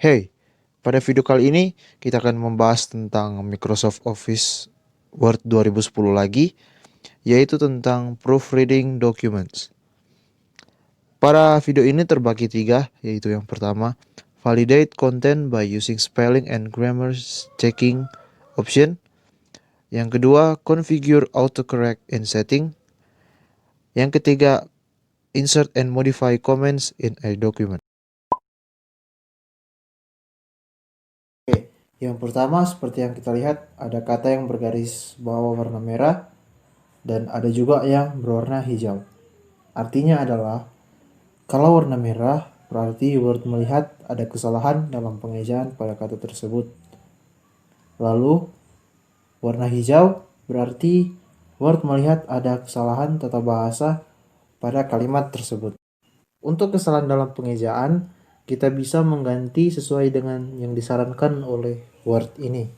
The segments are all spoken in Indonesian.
Hey, pada video kali ini kita akan membahas tentang Microsoft Office Word 2010 lagi, yaitu tentang proofreading documents. Pada video ini terbagi tiga, yaitu yang pertama, validate content by using spelling and grammar checking option. Yang kedua, configure autocorrect in setting. Yang ketiga, insert and modify comments in a document. Oke, yang pertama seperti yang kita lihat ada kata yang bergaris bawah warna merah dan ada juga yang berwarna hijau. Artinya adalah kalau warna merah berarti Word melihat ada kesalahan dalam pengejaan pada kata tersebut. Lalu warna hijau berarti Word melihat ada kesalahan tata bahasa pada kalimat tersebut. Untuk kesalahan dalam pengejaan, kita bisa mengganti sesuai dengan yang disarankan oleh Word ini.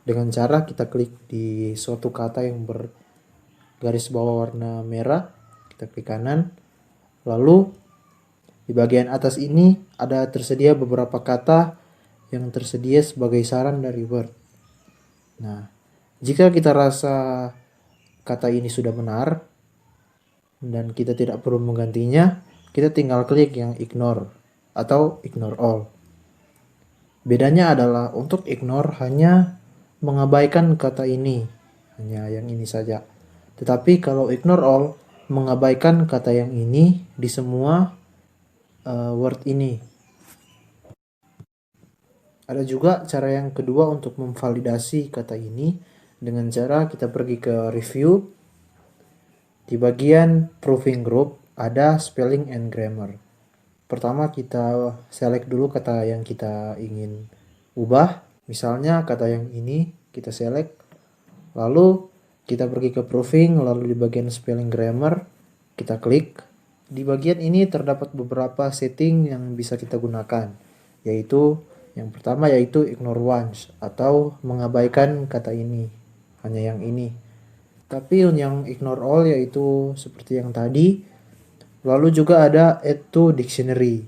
Dengan cara kita klik di suatu kata yang bergaris bawah warna merah, kita klik kanan. Lalu di bagian atas ini ada tersedia beberapa kata yang tersedia sebagai saran dari Word. Nah, jika kita rasa kata ini sudah benar dan kita tidak perlu menggantinya, kita tinggal klik yang ignore atau ignore all. Bedanya adalah untuk ignore hanya mengabaikan kata ini, hanya yang ini saja. Tetapi kalau ignore all, mengabaikan kata yang ini di semua word ini. Ada juga cara yang kedua untuk memvalidasi kata ini dengan cara kita pergi ke review. Di bagian proofing group ada spelling and grammar. Pertama kita select dulu kata yang kita ingin ubah. Misalnya kata yang ini kita select. Lalu kita pergi ke proofing, lalu di bagian spelling grammar kita klik. Di bagian ini terdapat beberapa setting yang bisa kita gunakan, yaitu yang pertama yaitu ignore once atau mengabaikan kata ini, hanya yang ini. Tapi yang ignore all yaitu seperti yang tadi. Lalu juga ada add to dictionary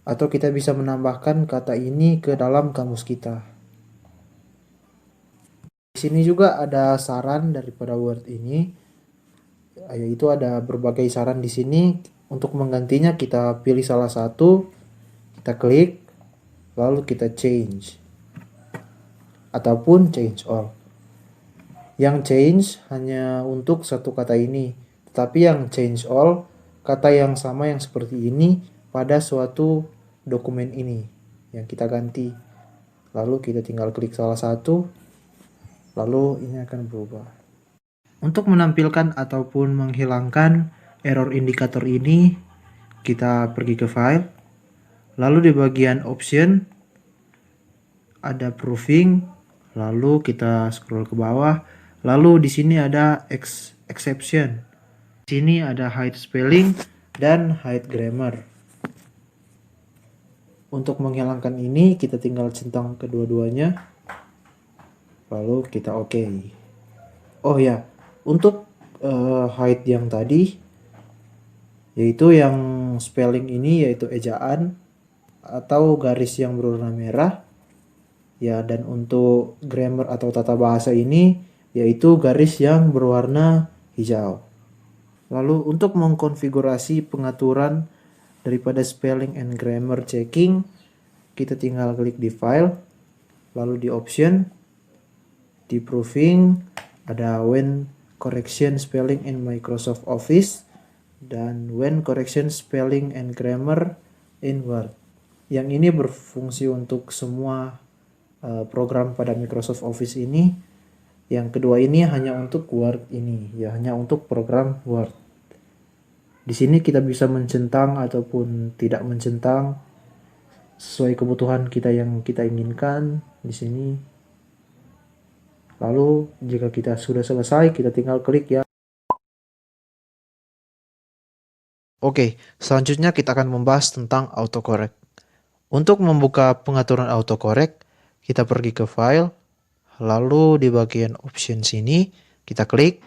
atau kita bisa menambahkan kata ini ke dalam kamus kita. Di sini juga ada saran daripada Word ini, yaitu ada berbagai saran di sini. Untuk menggantinya kita pilih salah satu, kita klik, lalu kita change ataupun change all. Yang change hanya untuk satu kata ini, tetapi yang change all kata yang sama yang seperti ini pada suatu dokumen ini yang kita ganti. Lalu kita tinggal klik salah satu, lalu ini akan berubah. Untuk menampilkan ataupun menghilangkan error indikator ini, kita pergi ke file, lalu di bagian option ada proofing, lalu kita scroll ke bawah, lalu di sini ada exception. Di sini ada hide spelling dan hide grammar. Untuk menghilangkan ini kita tinggal centang kedua-duanya, lalu kita oke. Oh ya, untuk hide yang tadi, yaitu yang spelling ini yaitu ejaan atau garis yang berwarna merah, ya, dan untuk grammar atau tata bahasa ini yaitu garis yang berwarna hijau. Lalu untuk mengkonfigurasi pengaturan daripada spelling and grammar checking, kita tinggal klik di file, lalu di option, di proofing ada when correction spelling in Microsoft Office dan when correction spelling and grammar in Word. Yang ini berfungsi untuk semua program pada Microsoft Office ini. Yang kedua ini hanya untuk Word ini, ya, hanya untuk program Word. Di sini kita bisa mencentang ataupun tidak mencentang sesuai kebutuhan kita yang kita inginkan di sini. Lalu jika kita sudah selesai, kita tinggal klik ya. Oke, selanjutnya kita akan membahas tentang autocorrect. Untuk membuka pengaturan autocorrect, kita pergi ke file, lalu di bagian option sini kita klik,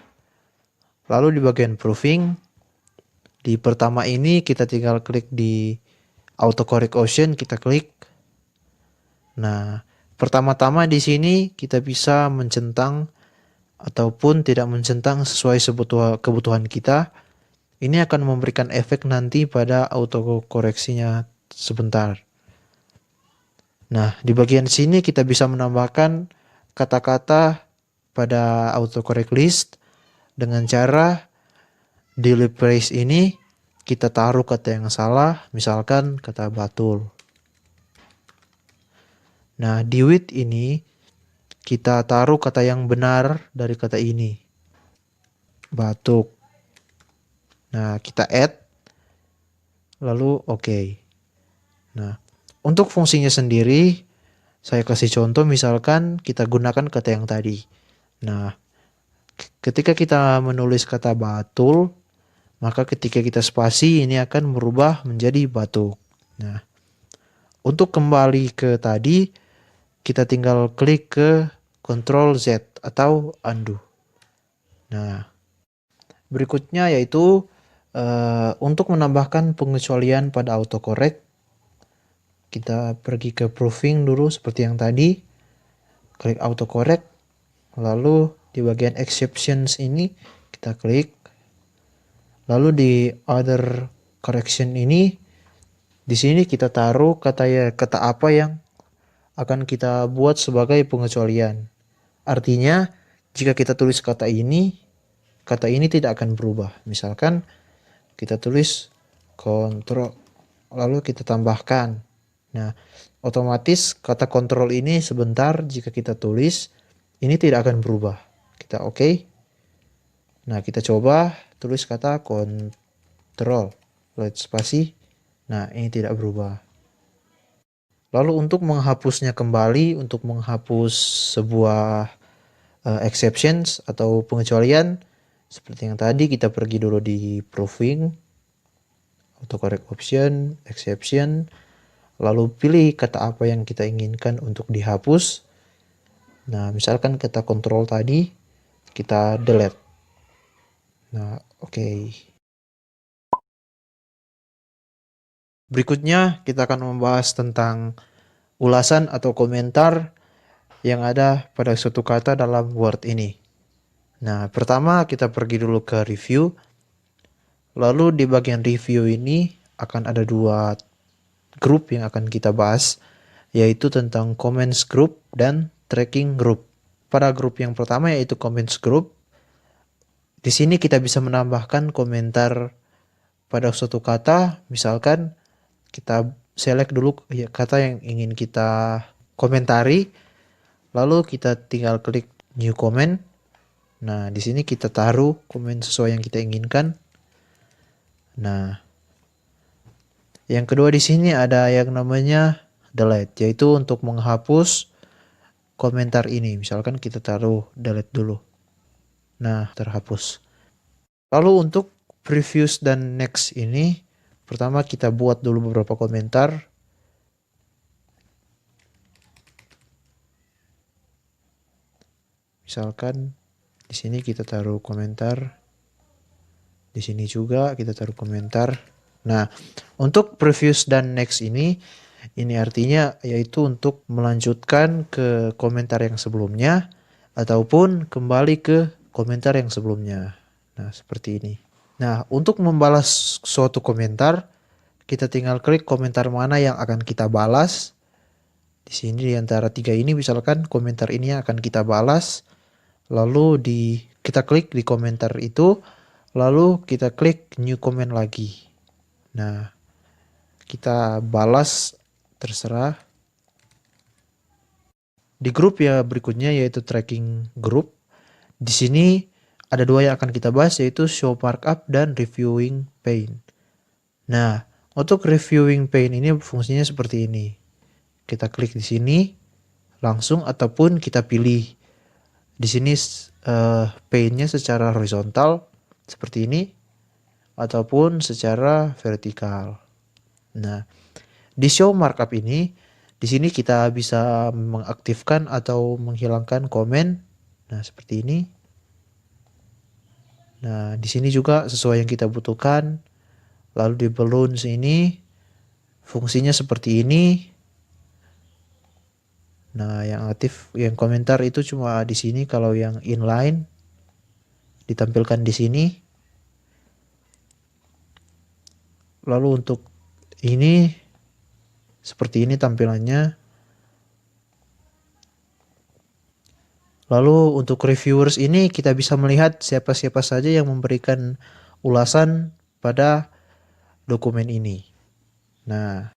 lalu di bagian proofing, di pertama ini kita tinggal klik di autocorrect option, kita klik, Nah, pertama-tama di sini kita bisa mencentang ataupun tidak mencentang sesuai kebutuhan kita. Ini akan memberikan efek nanti pada autokoreksinya sebentar. Nah, di bagian sini kita bisa menambahkan kata-kata pada autocorrect list dengan cara di lip phrase ini kita taruh kata yang salah, misalkan kata batul. Nah, di with ini kita taruh kata yang benar dari kata ini, batuk. Nah, kita add, lalu oke. Nah, untuk fungsinya sendiri, saya kasih contoh misalkan kita gunakan kata yang tadi. Nah, ketika kita menulis kata batul, maka ketika kita spasi ini akan berubah menjadi batuk. Nah, untuk kembali ke tadi, kita tinggal klik ke Ctrl Z atau undo. Nah, berikutnya yaitu untuk menambahkan pengecualian pada autocorrect, kita pergi ke proofing dulu seperti yang tadi, klik autocorrect, lalu di bagian exceptions ini kita klik, lalu di other correction ini, di sini kita taruh kata apa yang akan kita buat sebagai pengecualian. Artinya, jika kita tulis kata ini tidak akan berubah. Misalkan kita tulis kontrol, lalu kita tambahkan. Nah, otomatis kata kontrol ini sebentar jika kita tulis, ini tidak akan berubah. Kita oke. Nah, kita coba tulis kata kontrol, lalu spasi. Nah, ini tidak berubah. Lalu untuk menghapusnya kembali, untuk menghapus sebuah exceptions atau pengecualian, seperti yang tadi kita pergi dulu di proofing, autocorrect option, exception, lalu pilih kata apa yang kita inginkan untuk dihapus. Nah, misalkan kata kontrol tadi, kita delete. Nah, oke. Berikutnya kita akan membahas tentang ulasan atau komentar yang ada pada suatu kata dalam Word ini. Nah, pertama kita pergi dulu ke review. Lalu di bagian review ini akan ada dua grup yang akan kita bahas, yaitu tentang comments group dan tracking group. Pada grup yang pertama yaitu comments group, di sini kita bisa menambahkan komentar pada suatu kata, misalkan kita select dulu kata yang ingin kita komentari, lalu kita tinggal klik new comment. Nah, di sini kita taruh komen sesuai yang kita inginkan. Nah, yang kedua di sini ada yang namanya delete, yaitu untuk menghapus komentar ini. Misalkan kita taruh delete dulu. Nah, terhapus. Lalu untuk previous dan next ini, pertama kita buat dulu beberapa komentar. Misalkan di sini kita taruh komentar. Di sini juga kita taruh komentar. Nah, untuk previous dan next ini artinya yaitu untuk melanjutkan ke komentar yang sebelumnya ataupun kembali ke komentar yang sebelumnya. Nah, seperti ini. Nah, untuk membalas suatu komentar, kita tinggal klik komentar mana yang akan kita balas. Di sini di antara tiga ini misalkan komentar ini yang akan kita balas. Lalu kita klik di komentar itu, lalu kita klik new comment lagi. Nah, kita balas terserah. Di grup ya berikutnya yaitu tracking group. Di sini ada dua yang akan kita bahas yaitu show markup dan reviewing pane. Nah, untuk reviewing pane ini fungsinya seperti ini. Kita klik di sini langsung ataupun kita pilih di sini pane-nya secara horizontal seperti ini ataupun secara vertikal. Nah, di show markup ini di sini kita bisa mengaktifkan atau menghilangkan komen. Nah, seperti ini. Nah, di sini juga sesuai yang kita butuhkan. Lalu di balloons ini fungsinya seperti ini. Nah, yang aktif, yang komentar itu cuma di sini. Kalau yang inline ditampilkan di sini. Lalu untuk ini seperti ini tampilannya. Lalu untuk reviewers ini kita bisa melihat siapa-siapa saja yang memberikan ulasan pada dokumen ini. Nah,